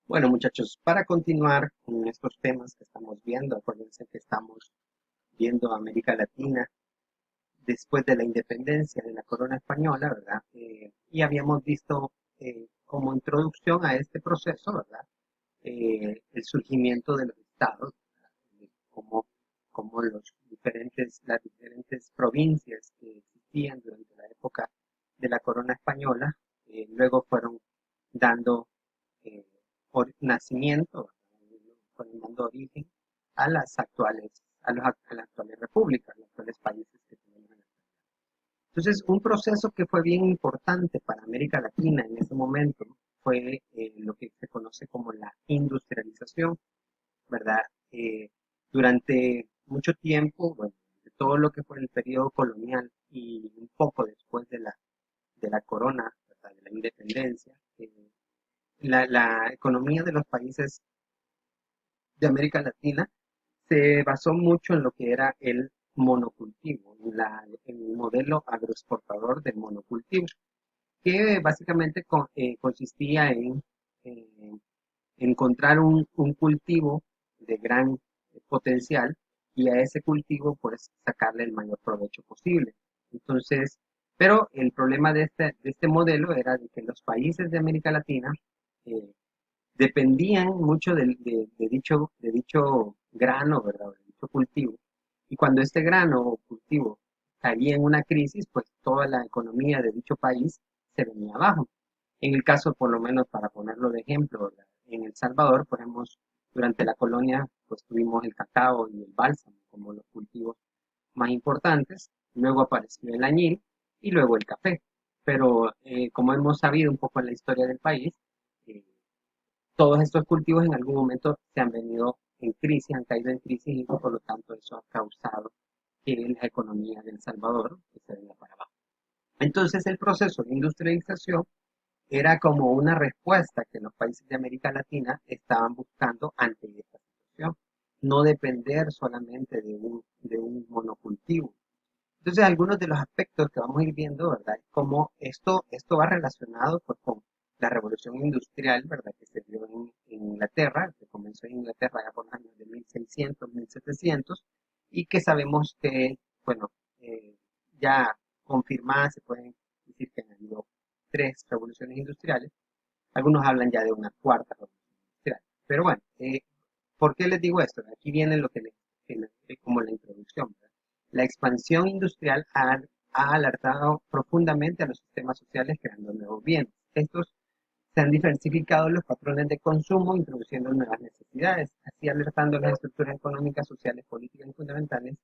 Bueno, muchachos, para continuar con estos temas que estamos viendo, acuérdense que estamos viendo América Latina después de la independencia de la corona española, ¿verdad? Y habíamos visto como introducción a este proceso, ¿verdad? El surgimiento de los estados, ¿verdad? Como las diferentes provincias que existían durante la época de la corona española, luego fueron dando eh, nacimiento, fueron dando origen a a las actuales repúblicas, los actuales países que tenemos en la actualidad. Entonces, un proceso que fue bien importante para América Latina en ese momento fue lo que se conoce como la industrialización, ¿verdad? Eh, Durante mucho tiempo, bueno, de todo lo que fue el periodo colonial y un poco después de la corona, ¿verdad? De la independencia, la economía de los países de América Latina se basó mucho en lo que era el monocultivo, en el modelo agroexportador del monocultivo, que básicamente consistía en eh, encontrar un cultivo de gran potencial y a ese cultivo pues sacarle el mayor provecho posible. Entonces, pero el problema de este modelo era de que los países de América Latina eh, dependían mucho de dicho grano, ¿verdad? De dicho cultivo. Y cuando este grano o cultivo caía en una crisis, pues toda la economía de dicho país se venía abajo. En el caso, por lo menos para ponerlo de ejemplo, en El Salvador, por ejemplo, durante la colonia, pues tuvimos el cacao y el bálsamo como los cultivos más importantes. Luego apareció el añil y luego el café. Pero como hemos sabido un poco en la historia del país, eh, todos estos cultivos en algún momento se han venido en crisis, han caído en crisis y por lo tanto eso ha causado que la economía de El Salvador se venga para abajo. Entonces el proceso de industrialización era como una respuesta que los países de América Latina estaban buscando ante esta situación. No depender solamente de un monocultivo. Entonces, algunos de los aspectos que vamos a ir viendo, ¿verdad? Cómo esto va relacionado pues, con la revolución industrial, ¿verdad? Que se dio en Inglaterra, que comenzó en Inglaterra ya por los años de 1600, 1700, y que sabemos que, bueno, ya confirmadas, se pueden decir que han habido tres revoluciones industriales. Algunos hablan ya de una cuarta revolución industrial. Pero bueno, ¿por qué les digo esto? Aquí viene lo como la introducción, ¿verdad? La expansión industrial ha alertado profundamente a los sistemas sociales creando nuevos bienes. Estos se han diversificado los patrones de consumo, introduciendo nuevas necesidades, así alertando las estructuras económicas, sociales, políticas y fundamentales,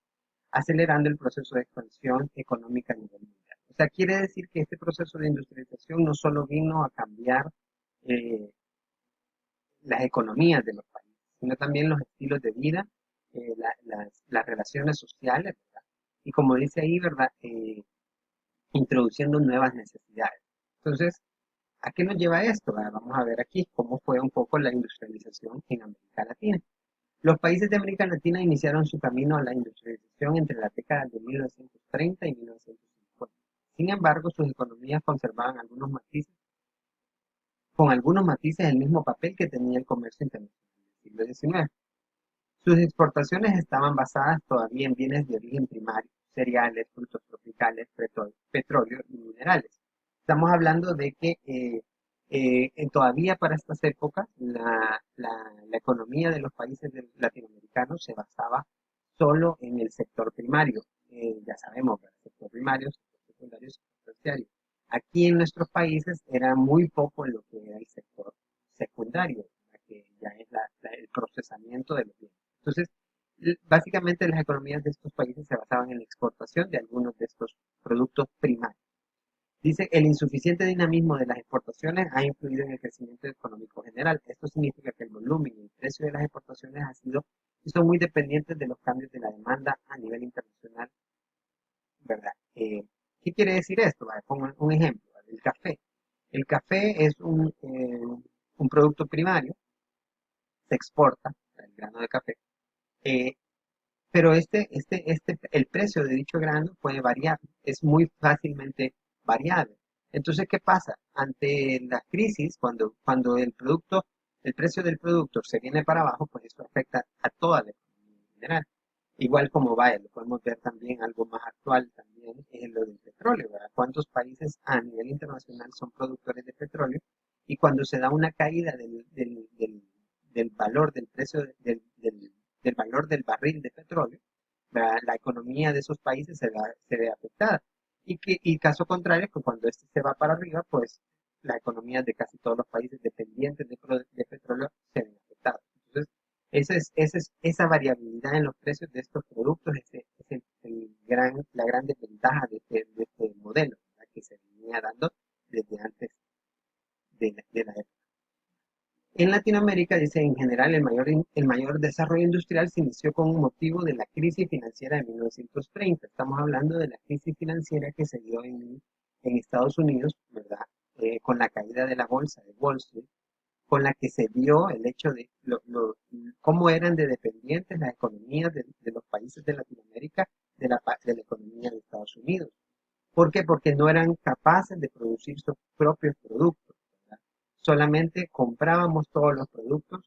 acelerando el proceso de expansión económica a nivel mundial. O sea, quiere decir que este proceso de industrialización no solo vino a cambiar eh, las economías de los países, sino también los estilos de vida, las relaciones sociales, ¿verdad? Y como dice ahí, ¿verdad? Introduciendo nuevas necesidades. Entonces, ¿a qué nos lleva esto? Vamos a ver aquí cómo fue un poco la industrialización en América Latina. Los países de América Latina iniciaron su camino a la industrialización entre las décadas de 1930 y 1950. Sin embargo, sus economías conservaban con algunos matices el mismo papel que tenía el comercio internacional del siglo XIX. Sus exportaciones estaban basadas todavía en bienes de origen primario, cereales, frutos tropicales, petróleo y minerales. Estamos hablando de que todavía para estas épocas la economía de los países latinoamericanos se basaba solo en el sector primario. Ya sabemos, el sector primario, sector secundario y sector terciario. Aquí en nuestros países era muy poco lo que era el sector secundario, que ya es el procesamiento de los bienes. Entonces, básicamente las economías de estos países se basaban en la exportación de algunos de estos productos primarios. Dice, el insuficiente dinamismo de las exportaciones ha influido en el crecimiento económico general. Esto significa que el volumen y el precio de las exportaciones ha sido y son muy dependientes de los cambios de la demanda a nivel internacional, ¿verdad? ¿Qué quiere decir esto? Vale, pongo un ejemplo, ¿vale? El café. El café es un producto primario, se exporta, el grano de café, eh, pero el precio de dicho grano puede variar, es muy fácilmente variable. Entonces, ¿qué pasa? Ante la crisis, cuando el producto el precio del producto se viene para abajo, pues eso afecta a toda la economía en general. Igual como vaya, lo podemos ver también algo más actual también es lo del petróleo, ¿verdad? ¿Cuántos países a nivel internacional son productores de petróleo? Y cuando se da una caída del valor del precio del valor del barril de petróleo, ¿verdad? La economía de esos países se ve afectada. Y caso contrario, que cuando este se va para arriba, pues la economía de casi todos los países dependientes de petróleo se ven afectadas. Entonces, esa variabilidad en los precios de estos productos es la gran desventaja de este modelo, ¿verdad? Que se venía dando desde antes de la época. En Latinoamérica, dice, en general, el mayor desarrollo industrial se inició con motivo de la crisis financiera de 1930. Estamos hablando de la crisis financiera que se dio en Estados Unidos, ¿verdad? Con la caída de la bolsa de Wall Street, con la que se dio el hecho de cómo eran de dependientes las economías de los países de Latinoamérica de la economía de Estados Unidos. ¿Por qué? Porque no eran capaces de producir sus propios productos, ¿verdad? Solamente comprábamos todos los productos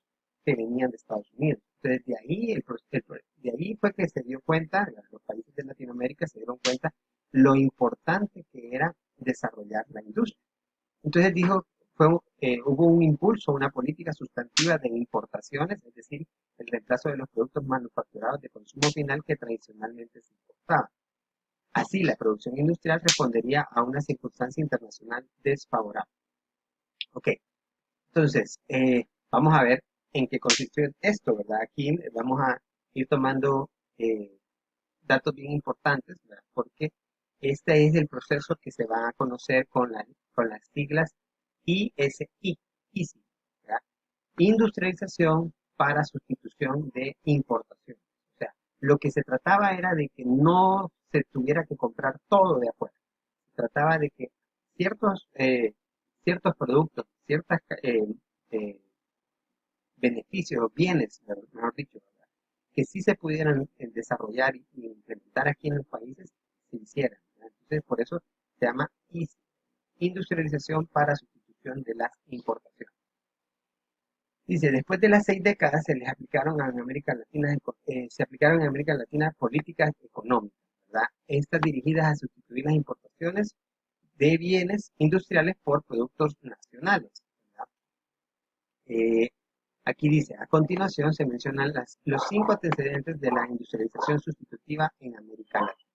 que venían de Estados Unidos. Entonces, de ahí fue que se dio cuenta, los países de Latinoamérica se dieron cuenta lo importante que era desarrollar la industria. Entonces hubo un impulso, una política sustantiva de importaciones, es decir, el reemplazo de los productos manufacturados de consumo final que tradicionalmente se importaban. Así, la producción industrial respondería a una circunstancia internacional desfavorable. Ok, entonces, vamos a ver en qué consistió esto, ¿verdad? Aquí vamos a ir tomando datos bien importantes, ¿verdad? Porque este es el proceso que se va a conocer con las siglas ISI, ISI, ¿verdad? Industrialización para sustitución de importación. O sea, lo que se trataba era de que no se tuviera que comprar todo de afuera. Se trataba de que ciertos productos, ciertos eh, beneficios, bienes, mejor dicho, ¿verdad? Que sí se pudieran desarrollar y implementar aquí en los países, se hicieran, ¿verdad? Entonces, por eso se llama ISI, industrialización para sustitución de las importaciones. Dice, después de las 6 décadas se aplicaron en América Latina políticas económicas, ¿verdad? Estas dirigidas a sustituir las importaciones de bienes industriales por productos nacionales, ¿verdad? Eh, Aquí dice, a continuación se mencionan los 5 antecedentes de la industrialización sustitutiva en América Latina.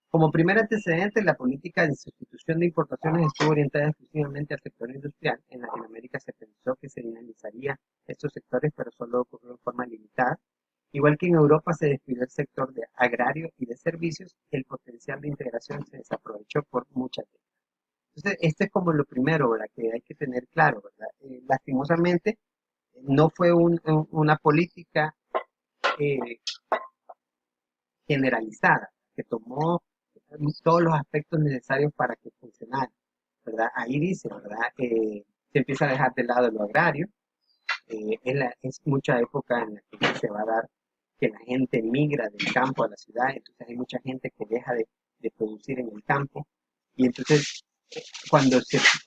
Como primer antecedente, la política de sustitución de importaciones estuvo orientada exclusivamente al sector industrial. En Latinoamérica se pensó que se dinamizaría estos sectores, pero solo ocurrió de forma limitada. Igual que en Europa se descuidó el sector de agrario y de servicios, el potencial de integración se desaprovechó por muchas veces. Entonces, este es como lo primero, ¿verdad? Que hay que tener claro, ¿verdad? Lastimosamente, no fue una política eh, generalizada, que tomó todos los aspectos necesarios para que funcionara, ¿verdad? Ahí dice, ¿verdad? Se empieza a dejar de lado lo agrario, es mucha época en la que se va a dar que la gente migra del campo a la ciudad, entonces hay mucha gente que deja de producir en el campo, y entonces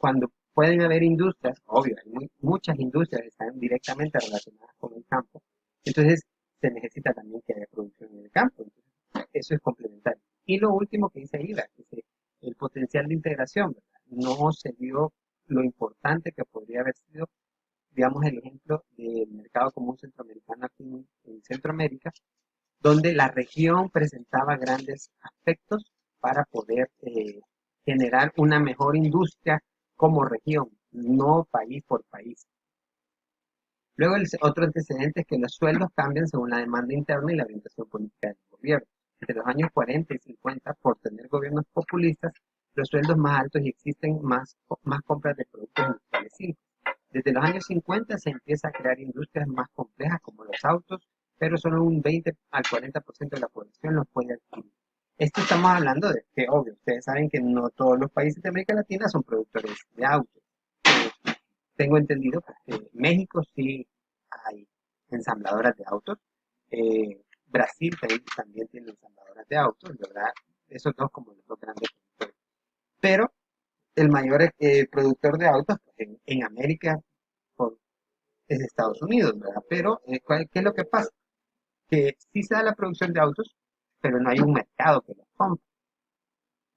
cuando pueden haber industrias, obvio, hay muchas industrias que están directamente relacionadas con el campo, entonces se necesita también que haya producción en el campo, entonces, eso es complementario. Y lo último que dice ahí, el potencial de integración, ¿verdad? No se vio lo importante que podría haber sido, digamos, el ejemplo del mercado común centroamericano aquí en Centroamérica, donde la región presentaba grandes aspectos para poder generar una mejor industria como región, no país por país. Luego, otro antecedente es que los sueldos cambian según la demanda interna y la orientación política del gobierno. Entre los años 40 y 50, por tener gobiernos populistas, los sueldos más altos y existen más compras de productos industriales simples. Desde los años 50 se empieza a crear industrias más complejas como los autos, pero solo un 20 al 40% de la población los puede adquirir. Esto estamos hablando de que, obvio, ustedes saben que no todos los países de América Latina son productores de autos. Tengo entendido que México sí hay ensambladoras de autos. Brasil también tiene ensambladoras de autos, ¿verdad? Esos dos como los dos grandes productores. Pero el mayor productor de autos pues, en América, por es Estados Unidos, ¿verdad? Pero, ¿qué es lo que pasa? Que sí se da la producción de autos, pero no hay un mercado que los compre,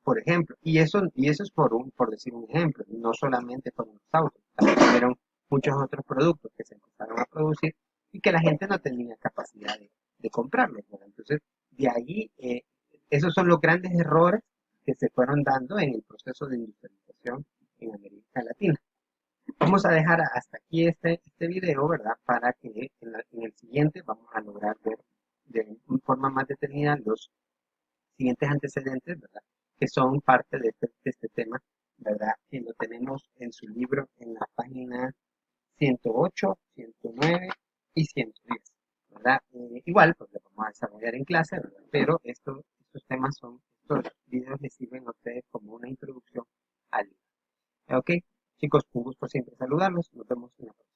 por ejemplo. Y eso es por decir un ejemplo, no solamente fueron los autos, también fueron muchos otros productos que se empezaron a producir y que la gente no tenía capacidad de comprarlos, ¿verdad? Entonces, de ahí, esos son los grandes errores que se fueron dando en el proceso de industrialización en América Latina. Vamos a dejar hasta aquí este video, ¿verdad? Para que en el siguiente vamos a lograr ver de forma más detenida los siguientes antecedentes, ¿verdad? Que son parte de este tema, ¿verdad? Que lo tenemos en su libro en la página 108, 109 y 110, ¿verdad? Igual, pues lo vamos a desarrollar en clase, ¿verdad? Pero estos temas estos videos les sirven a ustedes como una introducción al libro. ¿Ok? Chicos, un gusto siempre saludarlos. Nos vemos en la próxima.